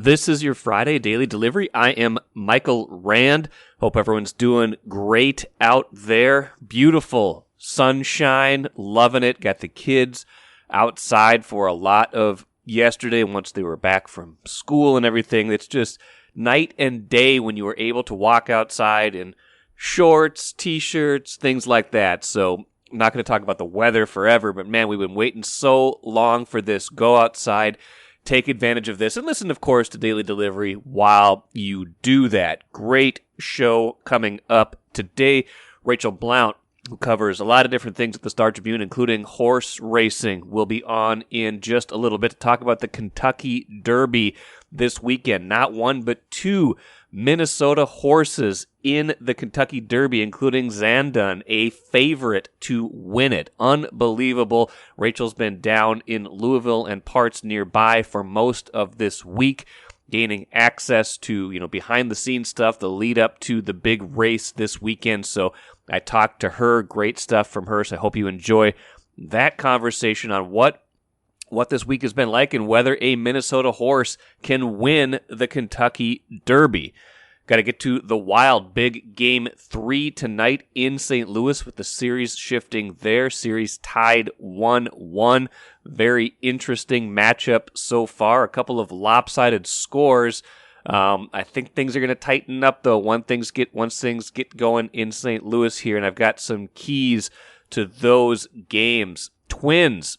This is your Friday Daily Delivery. I am Michael Rand. Hope everyone's doing great out there. Beautiful sunshine, loving it. Got the kids outside for a lot of yesterday once they were back from school and everything. It's just night and day when you were able to walk outside in shorts, t-shirts, things like that. So I'm not going to talk about the weather forever, but man, we've been waiting so long for this. Go outside. Take advantage of this and listen, of course, to Daily Delivery while you do that. Great show coming up today. Rachel Blount, who covers a lot of different things at the Star Tribune, including horse racing, will be on in just a little bit to talk about the Kentucky Derby this weekend. Not one, but two Minnesota horses in the Kentucky Derby, including Zandon, a favorite to win it. Unbelievable. Rachel's been down in Louisville and parts nearby for most of this week, gaining access to, behind-the-scenes stuff, the lead up to the big race this weekend. So I talked to her, great stuff from her, so I hope you enjoy that conversation on what this week has been like and whether a Minnesota horse can win the Kentucky Derby. Got to get to the Wild. Big Game 3 tonight in St. Louis with the series shifting there. Series tied 1-1. Very interesting matchup so far. A couple of lopsided scores. I think things are going to tighten up, though, once things get going in St. Louis here, and I've got some keys to those games. Twins,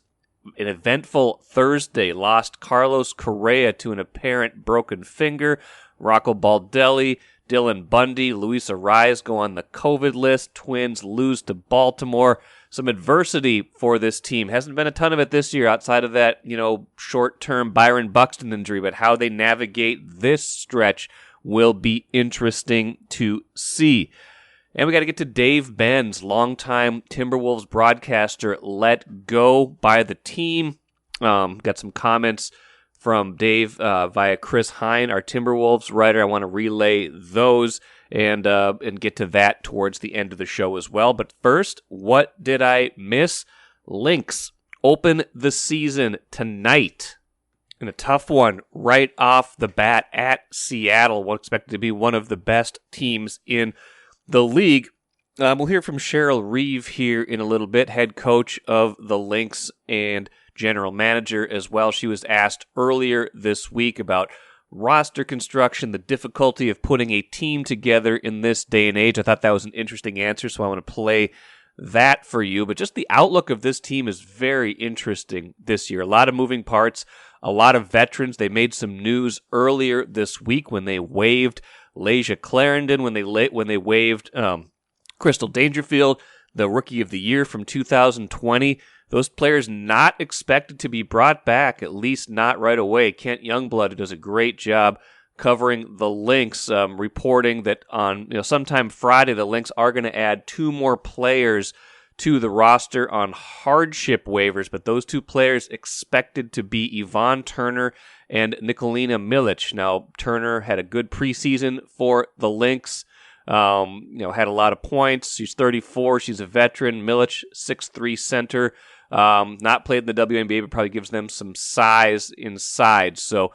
an eventful Thursday, lost Carlos Correa to an apparent broken finger. Rocco Baldelli, Dylan Bundy, Luis Arraez go on the COVID list. Twins lose to Baltimore. Some adversity for this team. Hasn't been a ton of it this year outside of that, short-term Byron Buxton injury, but how they navigate this stretch will be interesting to see. And we got to get to Dave Benz, longtime Timberwolves broadcaster, let go by the team. Got some comments from Dave via Chris Hine, our Timberwolves writer. I want to relay those and get to that towards the end of the show as well. But first, what did I miss? Lynx open the season tonight in a tough one right off the bat at Seattle. What's expected to be one of the best teams in the league. We'll hear from Cheryl Reeve here in a little bit, head coach of the Lynx and general manager as well. She was asked earlier this week about roster construction, the difficulty of putting a team together in this day and age. I thought that was an interesting answer, so I want to play that for you. But just the outlook of this team is very interesting this year. A lot of moving parts, a lot of veterans. They made some news earlier this week when they waived Lasia Clarendon, when they waived Crystal Dangerfield, the Rookie of the Year from 2020. Those players not expected to be brought back, at least not right away. Kent Youngblood, who does a great job covering the Lynx, reporting that on sometime Friday, the Lynx are going to add two more players to the roster on hardship waivers, but those two players expected to be Yvonne Turner and Nikolina Milic. Now, Turner had a good preseason for the Lynx. Had a lot of points. She's 34. She's a veteran. Milic, 6'3" center. Not played in the WNBA, but probably gives them some size inside. So,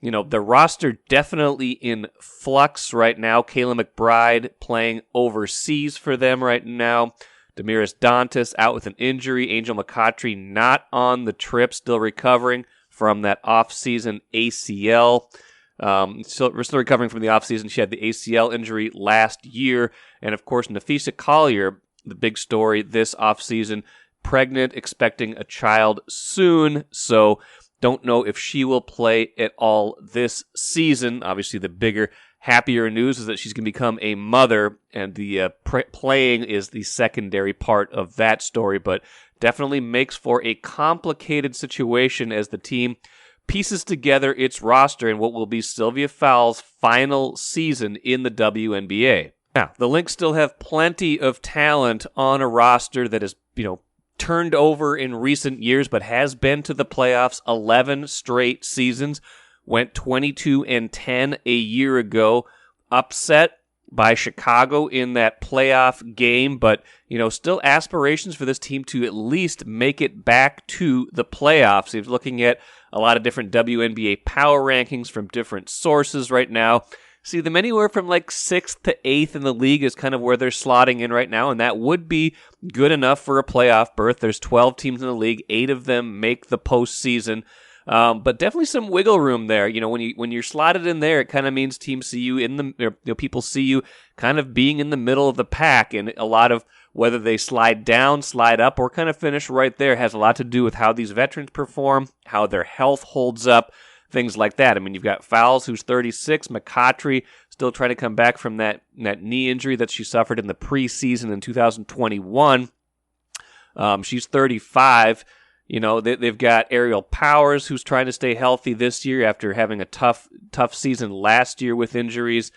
the roster definitely in flux right now. Kayla McBride playing overseas for them right now. Damiris Dantas out with an injury. Angel McCautry not on the trip, still recovering from that off-season ACL. We're still recovering from the offseason. She had the ACL injury last year. And, of course, Nafisa Collier, the big story this offseason, pregnant, expecting a child soon. So don't know if she will play at all this season. Obviously, the bigger, happier news is that she's going to become a mother, and the playing is the secondary part of that story. But definitely makes for a complicated situation as the team pieces together its roster in what will be Sylvia Fowles' final season in the WNBA. Now, the Lynx still have plenty of talent on a roster that is, turned over in recent years, but has been to the playoffs 11 straight seasons. Went 22-10 a year ago. Upset by Chicago in that playoff game, but, still aspirations for this team to at least make it back to the playoffs. He's looking at a lot of different WNBA power rankings from different sources right now. See them anywhere from like 6th to 8th in the league is kind of where they're slotting in right now, and that would be good enough for a playoff berth. There's 12 teams in the league, 8 of them make the postseason, but definitely some wiggle room there. You know, when you're slotted in there, it kind of means teams see you people see you kind of being in the middle of the pack, and a lot of whether they slide down, slide up, or kind of finish right there has a lot to do with how these veterans perform, how their health holds up. Things like that. I mean, you've got Fowles, who's 36, McCautry still trying to come back from that knee injury that she suffered in the preseason in 2021. She's 35. You know, they've got Ariel Powers, who's trying to stay healthy this year after having a tough season last year with injuries.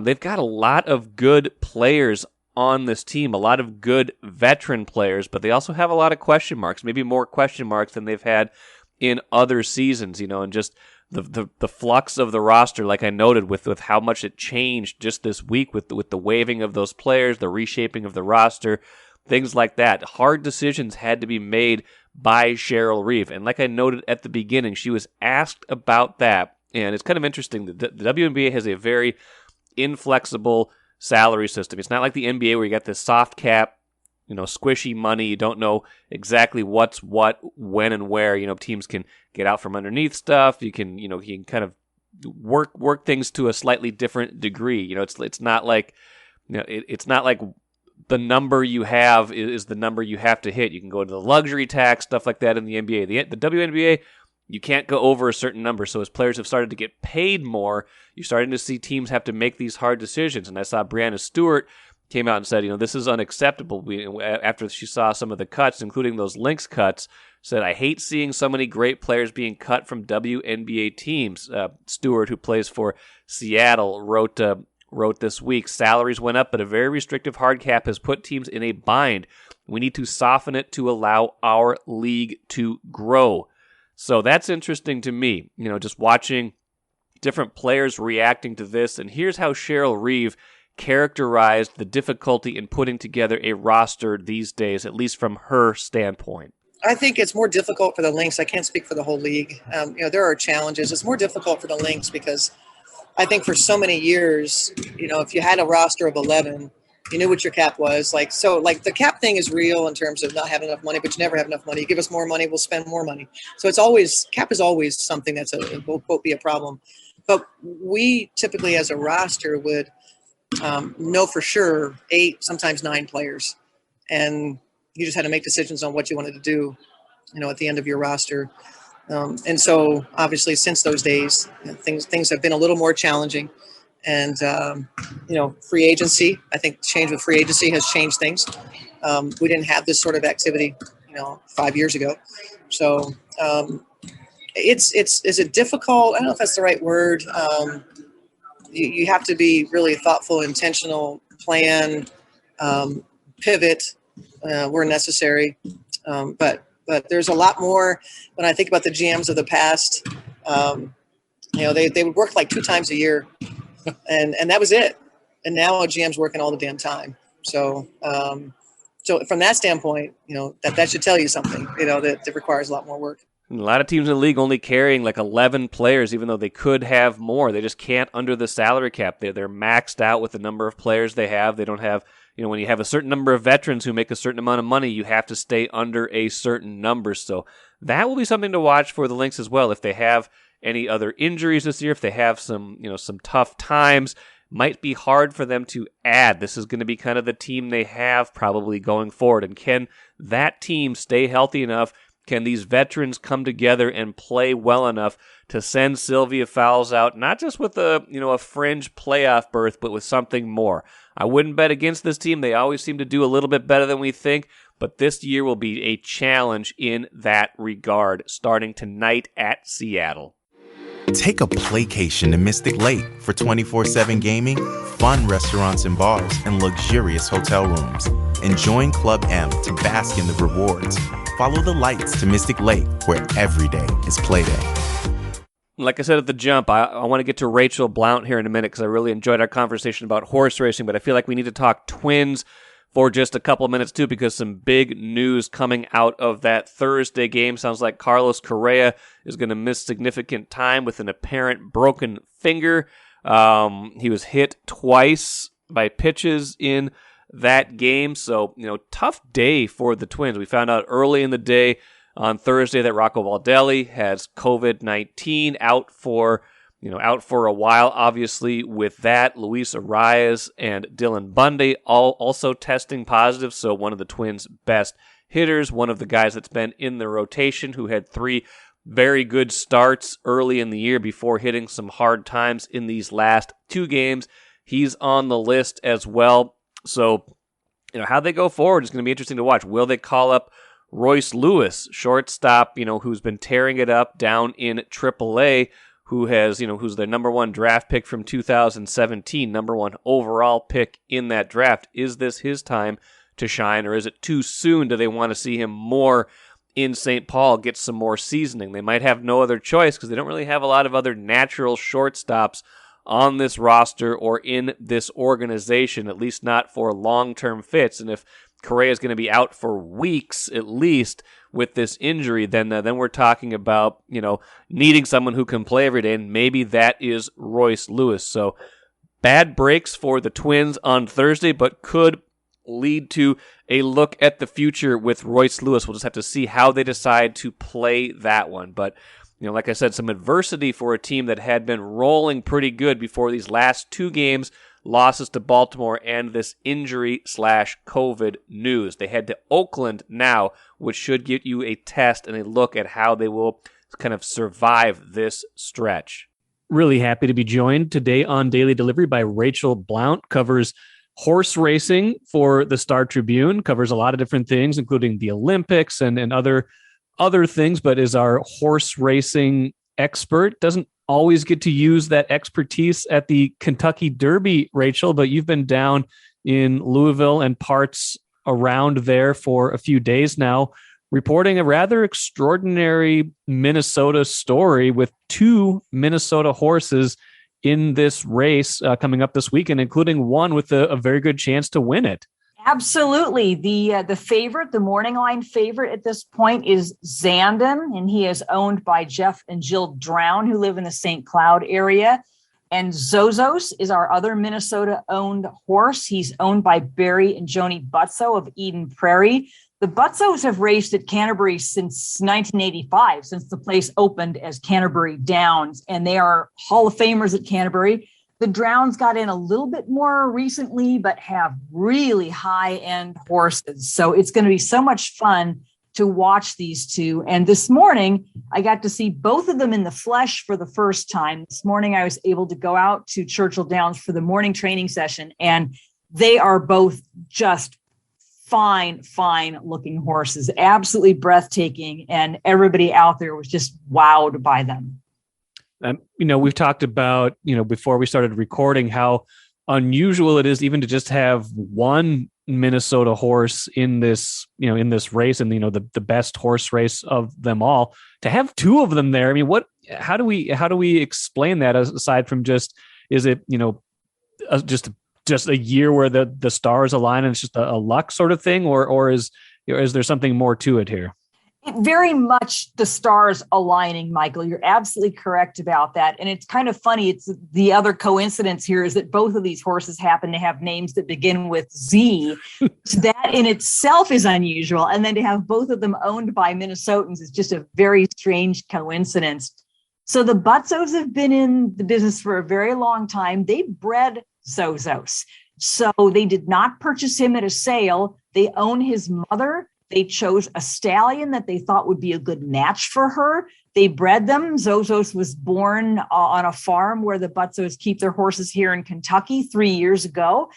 They've got a lot of good players on this team, a lot of good veteran players, but they also have a lot of question marks, maybe more question marks than they've had in other seasons, you know, and just the flux of the roster, like I noted, with how much it changed just this week with the waiving of those players, the reshaping of the roster, things like that. Hard decisions had to be made by Cheryl Reeve. And like I noted at the beginning, she was asked about that. And it's kind of interesting that the WNBA has a very inflexible salary system. It's not like the NBA where you got this soft cap, you know, squishy money. You don't know exactly what's what, when, and where. You know, teams can get out from underneath stuff. You can kind of work things to a slightly different degree. You know, it's not like, you know, it's not like the number you have is the number you have to hit. You can go to the luxury tax, stuff like that in the NBA. The WNBA, you can't go over a certain number. So as players have started to get paid more, you're starting to see teams have to make these hard decisions. And I saw Brianna Stewart came out and said, you know, this is unacceptable. After she saw some of the cuts, including those Lynx cuts, said, I hate seeing so many great players being cut from WNBA teams. Stewart, who plays for Seattle, wrote this week, salaries went up, but a very restrictive hard cap has put teams in a bind. We need to soften it to allow our league to grow. So that's interesting to me, you know, just watching different players reacting to this. And here's how Cheryl Reeve characterized the difficulty in putting together a roster these days, at least from her standpoint. I think it's more difficult for the Lynx. I can't speak for the whole league. You know, there are challenges. It's more difficult for the Lynx because I think for so many years, you know, if you had a roster of 11, you knew what your cap was. Like the cap thing is real in terms of not having enough money, but you never have enough money. You give us more money, we'll spend more money. So it's always, cap is always something that's will be a problem. But we typically as a roster would know for sure 8, sometimes 9 players. And you just had to make decisions on what you wanted to do, you know, at the end of your roster. And so obviously since those days, you know, things have been a little more challenging. And, you know, free agency, I think change with free agency has changed things. We didn't have this sort of activity, you know, 5 years ago. So is it difficult? I don't know if that's the right word. You have to be really thoughtful, intentional, plan, pivot where necessary. But there's a lot more when I think about the GMs of the past. You know, they would work like 2 times a year, and that was it. And now a GM's working all the damn time. So so from that standpoint, you know, that should tell you something. You know, that requires a lot more work. A lot of teams in the league only carrying like 11 players, even though they could have more. They just can't under the salary cap. They're maxed out with the number of players they have. They don't have, you know, when you have a certain number of veterans who make a certain amount of money, you have to stay under a certain number. So that will be something to watch for the Lynx as well. If they have any other injuries this year, if they have some tough times, might be hard for them to add. This is going to be kind of the team they have probably going forward. And can that team stay healthy enough? Can these veterans come together and play well enough to send Sylvia Fowles out, not just with a fringe playoff berth, but with something more? I wouldn't bet against this team. They always seem to do a little bit better than we think, but this year will be a challenge in that regard, starting tonight at Seattle. Take a playcation to Mystic Lake for 24/7 gaming, fun restaurants and bars, and luxurious hotel rooms. And join Club M to bask in the rewards. Follow the lights to Mystic Lake, where every day is play day. Like I said at the jump, I want to get to Rachel Blount here in a minute because I really enjoyed our conversation about horse racing, but I feel like we need to talk Twins for just a couple of minutes too, because some big news coming out of that Thursday game. Sounds like Carlos Correa is going to miss significant time with an apparent broken finger. He was hit twice by pitches in that game. So, tough day for the Twins. We found out early in the day on Thursday that Rocco Baldelli has COVID-19, out for a while, obviously, with that. Luis Arias and Dylan Bundy also testing positive. So one of the Twins' best hitters, one of the guys that's been in the rotation, who had 3 very good starts early in the year before hitting some hard times in these last 2 games. He's on the list as well. So, how they go forward is going to be interesting to watch. Will they call up Royce Lewis, shortstop, who's been tearing it up down in AAA, who's their number 1 draft pick from 2017, number 1 overall pick in that draft? Is this his time to shine, or is it too soon? Do they want to see him more in St. Paul, get some more seasoning? They might have no other choice because they don't really have a lot of other natural shortstops on this roster or in this organization, at least not for long-term fits. And if Correa is going to be out for weeks at least with this injury, then we're talking about, needing someone who can play every day, and maybe that is Royce Lewis. So bad breaks for the Twins on Thursday, but could lead to a look at the future with Royce Lewis. We'll just have to see how they decide to play that one. But, like I said, some adversity for a team that had been rolling pretty good before these last 2 games, losses to Baltimore and this injury/COVID news. They head to Oakland now, which should give you a test and a look at how they will kind of survive this stretch. Really happy to be joined today on Daily Delivery by Rachel Blount. Covers horse racing for the Star Tribune, covers a lot of different things, including the Olympics and other things, but is our horse racing expert. Doesn't always get to use that expertise at the Kentucky Derby, Rachel, but you've been down in Louisville and parts around there for a few days now, reporting a rather extraordinary Minnesota story with 2 Minnesota horses in this race coming up this weekend, including one with a very good chance to win it. Absolutely. The favorite, the morning line favorite at this point is Zandon, and he is owned by Jeff and Jill Drown, who live in the St. Cloud area. And Zozos is our other Minnesota-owned horse. He's owned by Barry and Joni Butzo of Eden Prairie. The Butzos have raced at Canterbury since 1985, since the place opened as Canterbury Downs, and they are Hall of Famers at Canterbury. The Drowns got in a little bit more recently, but have really high-end horses. So it's going to be so much fun to watch these 2. And this morning, I got to see both of them in the flesh for the first time. This morning, I was able to go out to Churchill Downs for the morning training session, and they are both just fine looking horses, absolutely breathtaking. And everybody out there was just wowed by them. We've talked about, before we started recording, how unusual it is even to just have one Minnesota horse in this race, and the best horse race of them all. To have 2 of them there, I mean, how do we explain that, aside from just, is it just a year where the stars align and it's just a luck sort of thing, or is there something more to it here? Very much the stars aligning, Michael. You're absolutely correct about that. And it's kind of funny. It's the other coincidence here is that both of these horses happen to have names that begin with Z. So that in itself is unusual. And then to have both of them owned by Minnesotans is just a very strange coincidence. So the Butzos have been in the business for a very long time. They bred Zozos. So they did not purchase him at a sale. They own his mother. They chose a stallion that they thought would be a good match for her. They bred them. Zozos was born on a farm where the Butzos keep their horses here in Kentucky 3 years ago.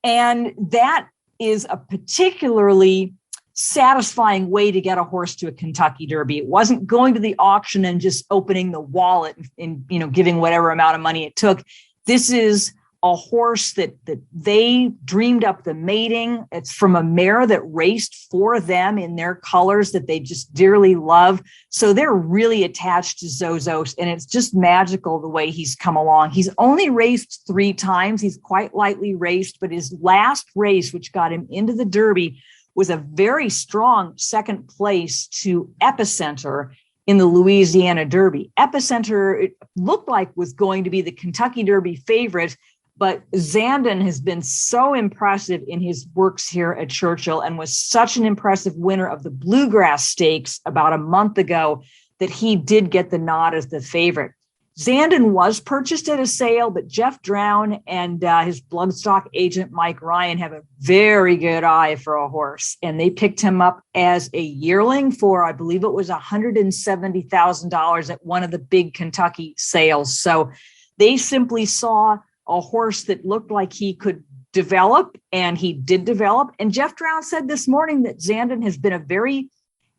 And that is a particularly satisfying way to get a horse to a Kentucky Derby. It wasn't going to the auction and just opening the wallet and giving whatever amount of money it took. This is a horse that they dreamed up the mating. It's from a mare that raced for them in their colors that they just dearly love. So they're really attached to Zozos, and it's just magical the way he's come along. He's only raced 3 times. He's quite lightly raced, but his last race, which got him into the Derby, was a very strong second place to Epicenter in the Louisiana Derby. Epicenter, it looked like, was going to be the Kentucky Derby favorite, but Zandon has been so impressive in his works here at Churchill and was such an impressive winner of the Bluegrass Stakes about a month ago that he did get the nod as the favorite. Zandon was purchased at a sale, but Jeff Drown and his bloodstock agent, Mike Ryan, have a very good eye for a horse. And they picked him up as a yearling for, I believe it was $170,000 at one of the big Kentucky sales. So they simply saw a horse that looked like he could develop, and he did develop. And Jeff Drown said this morning that Zandon has been a very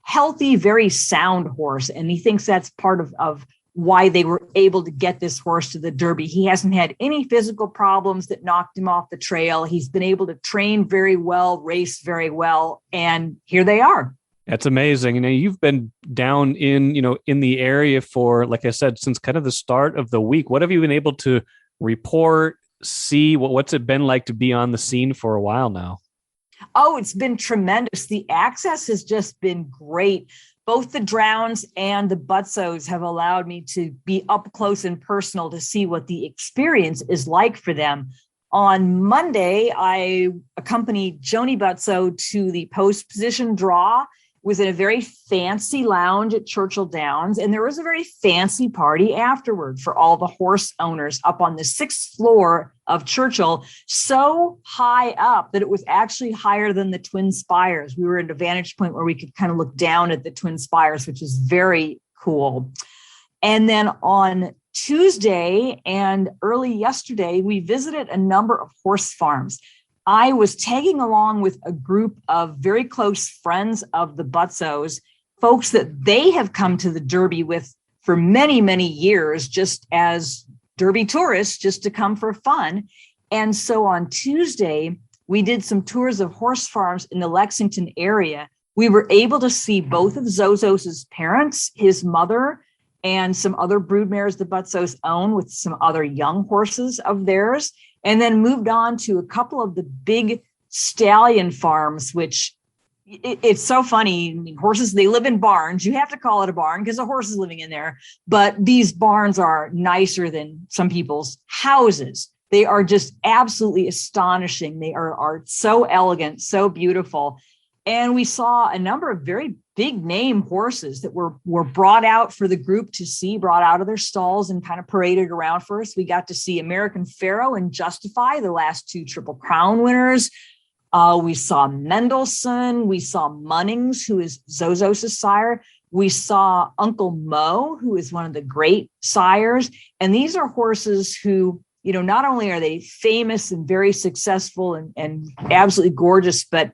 healthy, very sound horse. And he thinks that's part of why they were able to get this horse to the Derby. He hasn't had any physical problems that knocked him off the trail. He's been able to train very well, race very well, and here they are. That's amazing. You've been down in the area for, like I said, since kind of the start of the week. What have you been able to report, see? What's it been like to be on the scene for a while now? Oh, it's been tremendous. The access has just been great. Both the Drowns and the Butzos have allowed me to be up close and personal to see what the experience is like for them. On Monday, I accompanied Joni Butzo to the post position draw. Was in a very fancy lounge at Churchill Downs, and there was a very fancy party afterward for all the horse owners up on the 6th floor of Churchill, so high up that it was actually higher than the Twin Spires. We were at a vantage point where we could kind of look down at the Twin Spires, which is very cool. And then on Tuesday and early yesterday, we visited a number of horse farms. I was tagging along with a group of very close friends of the Butzos, folks that they have come to the Derby with for many, many years, just as Derby tourists, just to come for fun. And so on Tuesday, we did some tours of horse farms in the Lexington area. We were able to see both of Zozos's parents, his mother, and some other broodmares the Butzos own with some other young horses of theirs. And then moved on to a couple of the big stallion farms, which it's so funny. I mean, horses, they live in barns. You have to call it a barn because a horse is living in there. But these barns are nicer than some people's houses. They are just absolutely astonishing. They are so elegant, so beautiful. And we saw a number of very big name horses that were brought out for the group to see, brought out of their stalls and kind of paraded around for us. We got to see American Pharoah and Justify, the last 2 Triple Crown winners. We saw Mendelssohn. We saw Munnings, who is Zozos' sire. We saw Uncle Mo, who is one of the great sires. And these are horses who, not only are they famous and very successful and absolutely gorgeous, but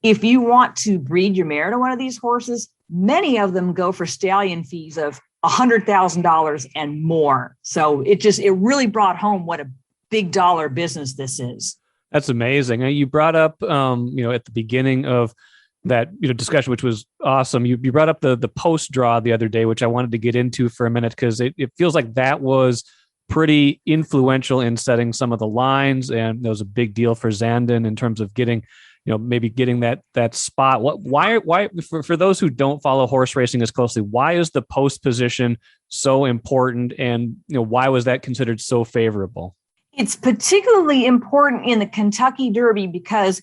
if you want to breed your mare to one of these horses, many of them go for stallion fees of $100,000 and more. So it really brought home what a big dollar business this is. That's amazing. You brought up, at the beginning of that, discussion, which was awesome. You brought up the post draw the other day, which I wanted to get into for a minute because it feels like that was pretty influential in setting some of the lines, and it was a big deal for Zandon in terms of getting that spot. Why for those who don't follow horse racing as closely, why is the post position so important, and why was that considered so favorable? It's particularly important in the Kentucky Derby because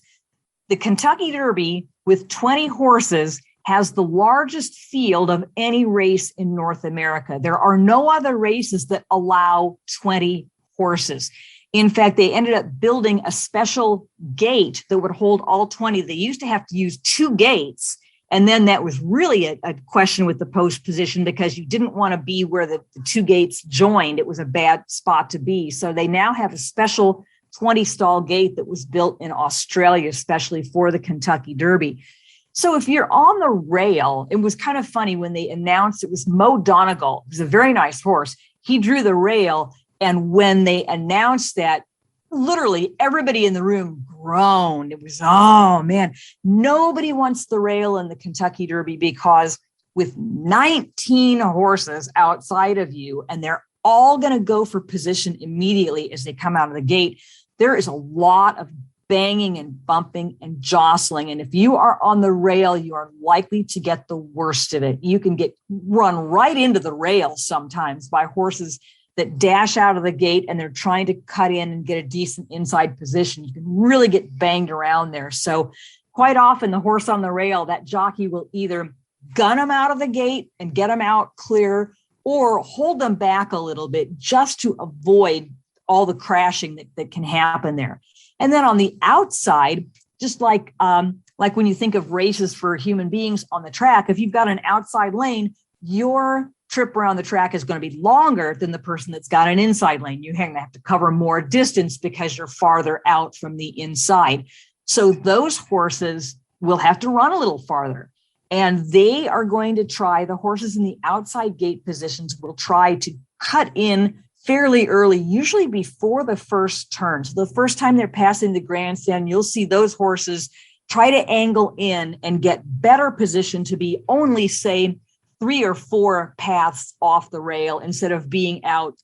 the Kentucky Derby with 20 horses has the largest field of any race in North America. There are no other races that allow 20 horses. In fact, they ended up building a special gate that would hold all 20. They used to have to use 2 gates. And then that was really a question with the post position because you didn't want to be where the 2 gates joined. It was a bad spot to be. So they now have a special 20 stall gate that was built in Australia, especially for the Kentucky Derby. So if you're on the rail, it was kind of funny when they announced it was Mo Donegal. It was a very nice horse. He drew the rail. And when they announced that, literally everybody in the room groaned. It was, oh man, nobody wants the rail in the Kentucky Derby, because with 19 horses outside of you, and they're all going to go for position immediately as they come out of the gate, there is a lot of banging and bumping and jostling. And if you are on the rail, you are likely to get the worst of it. You can get run right into the rail sometimes by horses that dash out of the gate and they're trying to cut in and get a decent inside position. You can really get banged around there. So quite often the horse on the rail, that jockey will either gun them out of the gate and get them out clear, or hold them back a little bit just to avoid all the crashing that can happen there. And then on the outside, just like when you think of races for human beings on the track, if you've got an outside lane, your trip around the track is going to be longer than the person that's got an inside lane. You have to cover more distance because you're farther out from the inside. So those horses will have to run a little farther. And they are going to try, the horses in the outside gate positions will try to cut in fairly early, usually before the first turn. So the first time they're passing the grandstand, you'll see those horses try to angle in and get better position to be only, say, 3 or 4 paths off the rail instead of being out,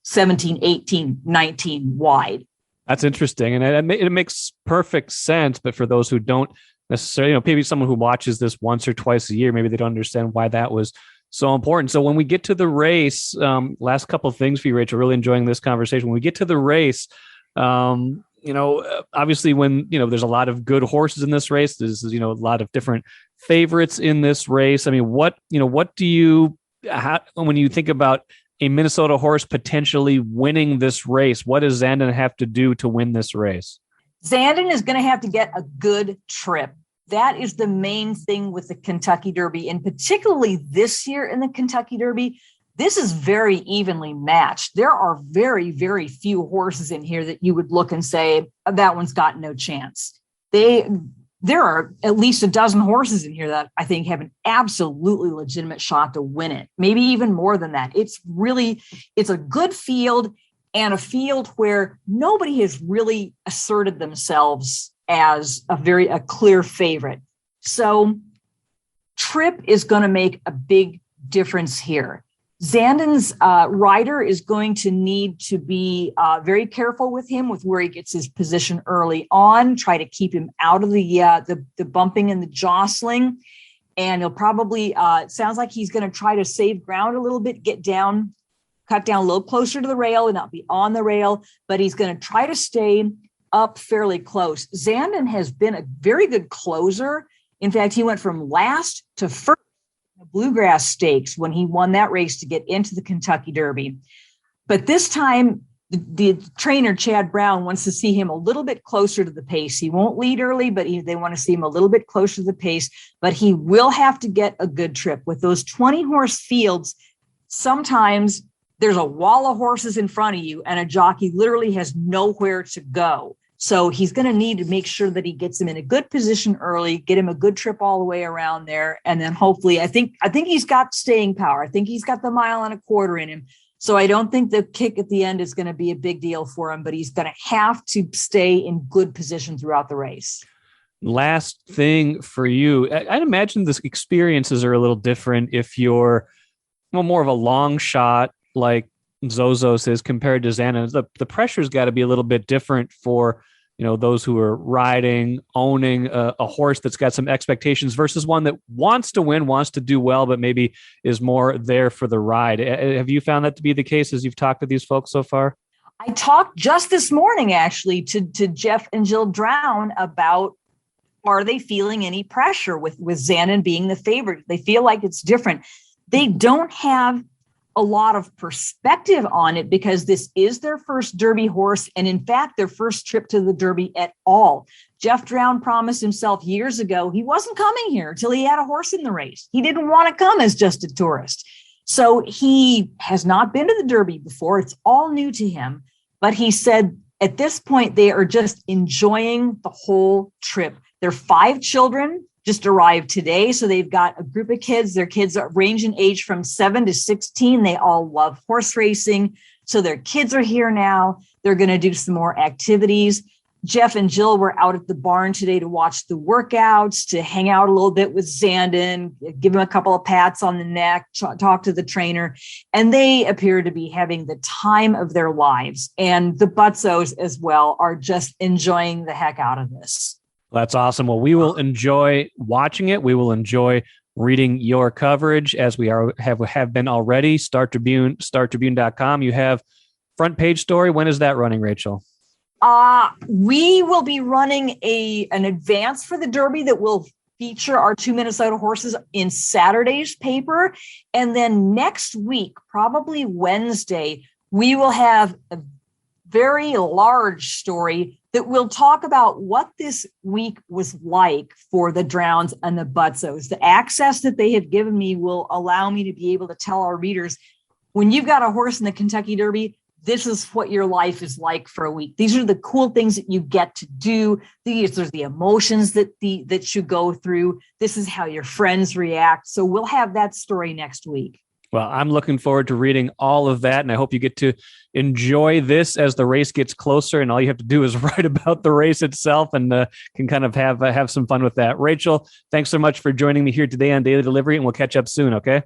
17, 18, 19 wide. That's interesting. And it makes perfect sense. But for those who don't necessarily, maybe someone who watches this once or twice a year, maybe they don't understand why that was so important. So when we get to the race, last couple of things for you, Rachel, really enjoying this conversation. When we get to the race, obviously when, there's a lot of good horses in this race, there's, a lot of different favorites in this race. I mean, what do you, when you think about a Minnesota horse potentially winning this race, what does Zandon have to do to win this race? Zandon is going to have to get a good trip. That is the main thing with the Kentucky Derby, and particularly this year in the Kentucky Derby, this is very evenly matched. There are very, very few horses in here that you would look and say, that one's got no chance. There are at least a dozen horses in here that I think have an absolutely legitimate shot to win it. Maybe even more than that. It's a good field, and a field where nobody has really asserted themselves as a clear favorite. So trip is going to make a big difference here. Zandon's rider is going to need to be very careful with him with where he gets his position early on, try to keep him out of the bumping and the jostling. And he'll probably, it sounds like he's going to try to save ground a little bit, cut down a little closer to the rail and not be on the rail, but he's going to try to stay up fairly close. Zandon has been a very good closer. In fact, he went from last to first in the Bluegrass Stakes when he won that race to get into the Kentucky Derby. But this time, the trainer, Chad Brown, wants to see him a little bit closer to the pace. He won't lead early, but they want to see him a little bit closer to the pace. But he will have to get a good trip. With those 20-horse fields, sometimes there's a wall of horses in front of you and a jockey literally has nowhere to go. So he's going to need to make sure that he gets him in a good position early, get him a good trip all the way around there. And then hopefully, I think he's got staying power. I think he's got the 1.25 miles in him. So I don't think the kick at the end is going to be a big deal for him, but he's going to have to stay in good position throughout the race. Last thing for you, I'd imagine the experiences are a little different if you're more of a long shot like Zozos is compared to Zandon. The pressure's got to be a little bit different for those who are riding, owning a horse that's got some expectations versus one that wants to win, wants to do well, but maybe is more there for the ride. Have you found that to be the case as you've talked to these folks so far? I talked just this morning, actually, to Jeff and Jill Drown about, are they feeling any pressure with Zandon being the favorite? They feel like it's different. They don't have a lot of perspective on it because this is their first Derby horse. And in fact, their first trip to the Derby at all. Jeff Drown promised himself years ago, he wasn't coming here until he had a horse in the race. He didn't want to come as just a tourist. So he has not been to the Derby before. It's all new to him. But he said at this point, they are just enjoying the whole trip. Their 5 children just arrived today. So they've got a group of kids. Their kids range in age from 7 to 16. They all love horse racing. So their kids are here now. They're going to do some more activities. Jeff and Jill were out at the barn today to watch the workouts, to hang out a little bit with Zandon, give him a couple of pats on the neck, talk to the trainer. And they appear to be having the time of their lives. And the Butzos as well are just enjoying the heck out of this. That's awesome. Well, we will enjoy watching it. We will enjoy reading your coverage as we have been already. Star Tribune, StarTribune.com. You have front page story. When is that running, Rachel? We will be running an advance for the Derby that will feature our 2 Minnesota horses in Saturday's paper. And then next week, probably Wednesday, we will have a very large story that will talk about what this week was like for the Drowns and the Butzos. The access that they have given me will allow me to be able to tell our readers, when you've got a horse in the Kentucky Derby, this is what your life is like for a week. These are the cool things that you get to do. These are the emotions that you go through. This is how your friends react. So we'll have that story next week. Well, I'm looking forward to reading all of that, and I hope you get to enjoy this as the race gets closer, and all you have to do is write about the race itself and can kind of have some fun with that. Rachel, thanks so much for joining me here today on Daily Delivery, and we'll catch up soon, okay?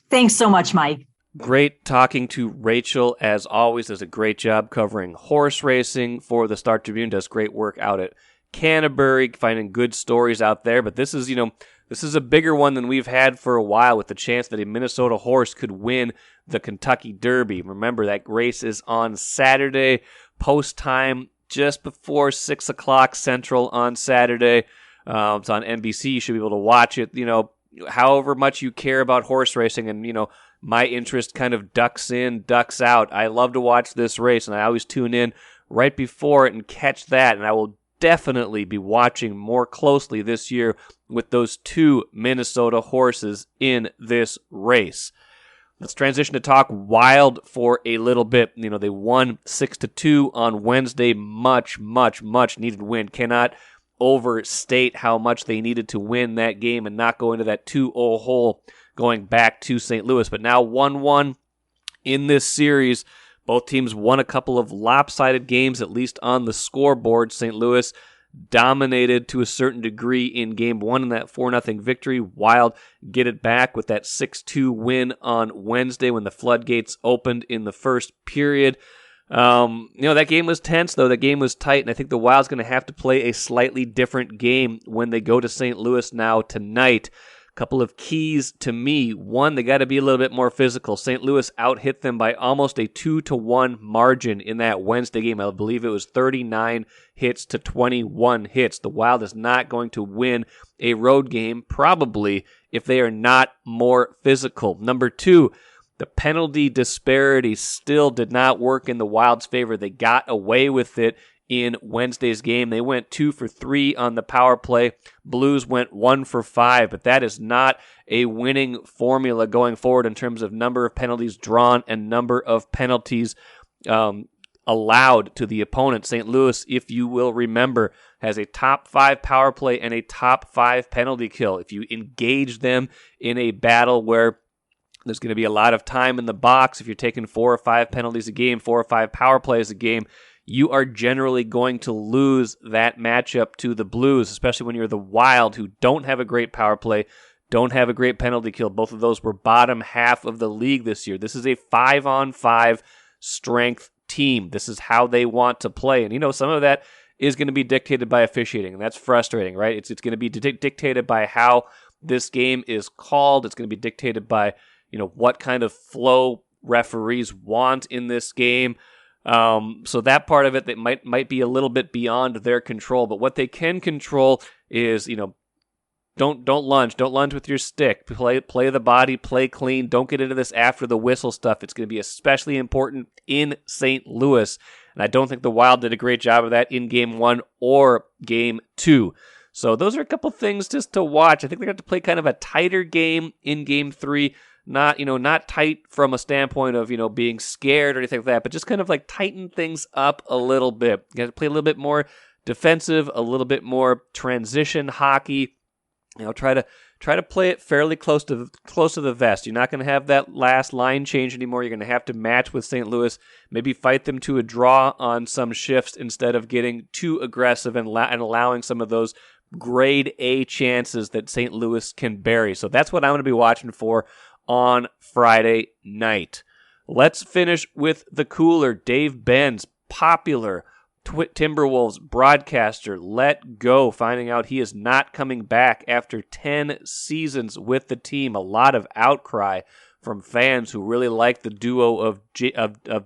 Thanks so much, Mike. Great talking to Rachel, as always. Does a great job covering horse racing for the Star Tribune. Does great work out at Canterbury, finding good stories out there. But this is a bigger one than we've had for a while, with the chance that a Minnesota horse could win the Kentucky Derby. Remember, that race is on Saturday, post time, just before 6 o'clock Central on Saturday. It's on NBC. You should be able to watch it. However much you care about horse racing, and my interest kind of ducks in, ducks out. I love to watch this race, and I always tune in right before it and catch that. And I will definitely be watching more closely this year with those 2 Minnesota horses in this race. Let's transition to talk Wild for a little bit. They won 6-2 on Wednesday. Much, much, much needed win. Cannot overstate how much they needed to win that game and not go into that 2-0 hole going back to St. Louis. But now 1-1 in this series. Both teams won a couple of lopsided games, at least on the scoreboard. St. Louis dominated to a certain degree in Game 1 in that 4-0 victory. Wild get it back with that 6-2 win on Wednesday when the floodgates opened in the first period. That game was tense, though. That game was tight, and I think the Wild's going to have to play a slightly different game when they go to St. Louis now tonight. Couple of keys to me. One, they got to be a little bit more physical. St. Louis out-hit them by almost a 2-1 margin in that Wednesday game. I believe it was 39 hits to 21 hits. The Wild is not going to win a road game, probably, if they are not more physical. Number 2, the penalty disparity still did not work in the Wild's favor. They got away with it in Wednesday's game. They went 2 for 3 on the power play. Blues went 1 for 5, but that is not a winning formula going forward in terms of number of penalties drawn and number of penalties allowed to the opponent. St. Louis, if you will remember, has a top 5 power play and a top 5 penalty kill. If you engage them in a battle where there's going to be a lot of time in the box, if you're taking 4 or 5 penalties a game, 4 or 5 power plays a game, you are generally going to lose that matchup to the Blues, especially when you're the Wild, who don't have a great power play, don't have a great penalty kill. Both of those were bottom half of the league this year. This is a 5-on-5 strength team. This is how they want to play. And, some of that is going to be dictated by officiating, and that's frustrating, right? It's going to be dictated by how this game is called. It's going to be dictated by, what kind of flow referees want in this game. So that part of it that might be a little bit beyond their control, but what they can control is, don't lunge with your stick, play the body, play clean. Don't get into this after the whistle stuff. It's going to be especially important in St. Louis, and I don't think the Wild did a great job of that in Game 1 or Game 2. So those are a couple things just to watch. I think they're going to have to play kind of a tighter game in Game 3. Not tight from a standpoint of, being scared or anything like that, but just kind of like tighten things up a little bit. You got to play a little bit more defensive, a little bit more transition hockey. Try to try to play it fairly close to the vest. You're not going to have that last line change anymore. You're going to have to match with St. Louis, maybe fight them to a draw on some shifts instead of getting too aggressive and allowing some of those grade A chances that St. Louis can bury. So that's what I'm going to be watching for on Friday night. Let's finish with the cooler. Dave Benz, popular Timberwolves broadcaster, let go, finding out he is not coming back after 10 seasons with the team. A lot of outcry from fans who really like the duo of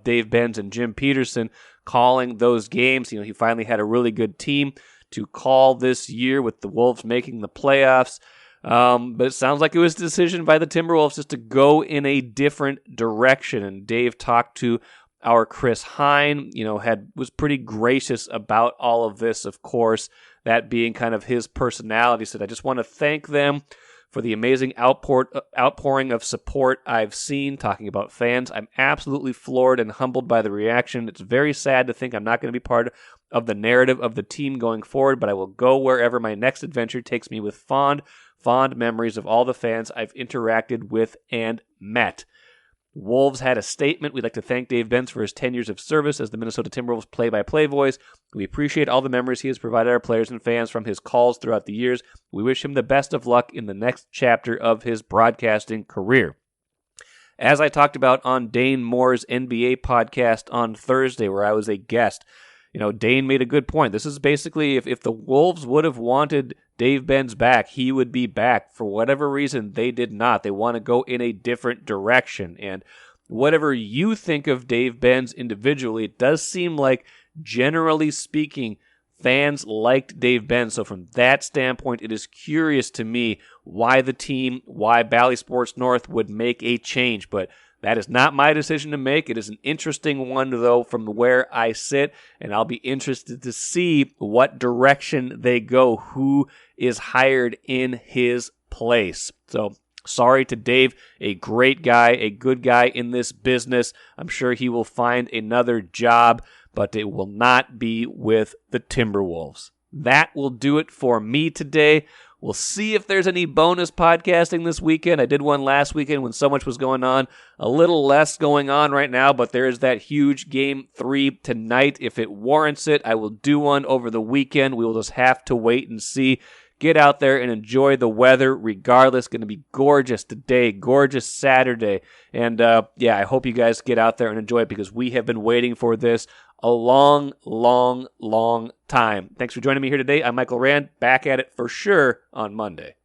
Dave Benz and Jim Peterson calling those games. He finally had a really good team to call this year with the Wolves making the playoffs. But it sounds like it was a decision by the Timberwolves just to go in a different direction. And Dave talked to our Chris Hine, was pretty gracious about all of this, of course, that being kind of his personality. He said, I just want to thank them for the amazing outpouring of support I've seen, talking about fans. I'm absolutely floored and humbled by the reaction. It's very sad to think I'm not going to be part of the narrative of the team going forward, but I will go wherever my next adventure takes me with fond memories of all the fans I've interacted with and met. Wolves had a statement. We'd like to thank Dave Benz for his 10 years of service as the Minnesota Timberwolves play-by-play voice. We appreciate all the memories he has provided our players and fans from his calls throughout the years. We wish him the best of luck in the next chapter of his broadcasting career. As I talked about on Dane Moore's NBA podcast on Thursday, where I was a guest, Dane made a good point. This is basically, if the Wolves would have wanted Dave Benz back, he would be back. For whatever reason, they did not. They want to go in a different direction. And whatever you think of Dave Benz individually, it does seem like, generally speaking, fans liked Dave Benz. So from that standpoint, it is curious to me why Bally Sports North would make a change. But that is not my decision to make. It is an interesting one, though, from where I sit, and I'll be interested to see what direction they go, who is hired in his place. So, sorry to Dave, a great guy, a good guy in this business. I'm sure he will find another job, but it will not be with the Timberwolves. That will do it for me today. We'll see if there's any bonus podcasting this weekend. I did one last weekend when so much was going on. A little less going on right now, but there is that huge Game 3 tonight. If it warrants it, I will do one over the weekend. We will just have to wait and see. Get out there and enjoy the weather regardless. Going to be gorgeous today, gorgeous Saturday. And I hope you guys get out there and enjoy it because we have been waiting for this a long, long, long time. Thanks for joining me here today. I'm Michael Rand, back at it for sure on Monday.